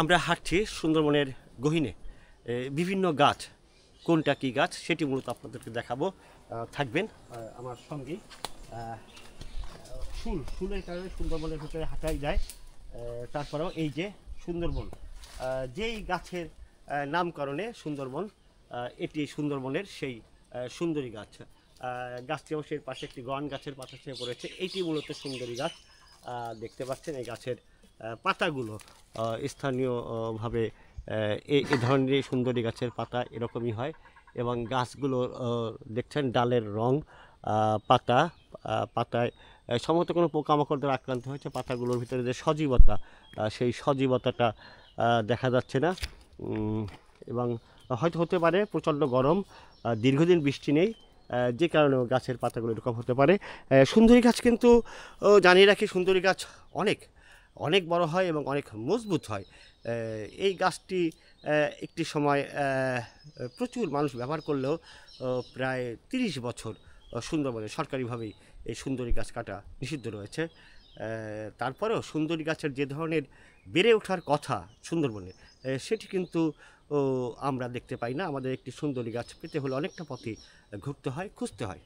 আমরা হাঁটছি সুন্দরবনের গহীনে। বিভিন্ন গাছ, কোনটা কী গাছ সেটি মূলত আপনাদেরকে দেখাবো। থাকবেন আমার সঙ্গেই। ফুলের কারণে সুন্দরবনের ভিতরে হাঁটাই যায়। তারপরেও এই যে সুন্দরবন, যেই গাছের নামকরণে সুন্দরবন, এটি সুন্দরবনের সেই সুন্দরী গাছ। গাছটি অবশ্যই পাশে একটি গন গাছের পাতা ছেয়ে পড়েছে, এটি মূলত সুন্দরী গাছ। দেখতে পাচ্ছেন এই গাছের পাতাগুলো স্থানীয়ভাবে এ ধরনের সুন্দরী গাছের পাতা এরকমই হয়। এবং গাছগুলো দেখছেন ডালের রং, পাতায় সম্ভবত কোনো পোকামাকড় দ্বারা আক্রান্ত হয়েছে। পাতাগুলোর ভিতরে যে সজীবতা, সেই সজীবতাটা দেখা যাচ্ছে না। এবং হয়তো হতে পারে প্রচণ্ড গরম, দীর্ঘদিন বৃষ্টি নেই, যে কারণে গাছের পাতাগুলো এরকম হতে পারে। সুন্দরী গাছ কিন্তু জানিয়ে রাখি, সুন্দরী গাছ অনেক অনেক বড় হয় এবং অনেক মজবুত হয়। এই গাছটি একটি সময় প্রচুর মানুষ ব্যবহার করলেও প্রায় ৩০ বছর সুন্দরবনে সরকারিভাবেই এই সুন্দরী গাছ কাটা নিষিদ্ধ রয়েছে। তারপরেও সুন্দরী গাছের যে ধরনের বেড়ে ওঠার কথা সুন্দরবনে, সেটি কিন্তু আমরা দেখতে পাই না। আমাদের একটি সুন্দরী গাছ পেতে হলে অনেকটা পথই ঘুরতে হয়, খুঁজতে হয়।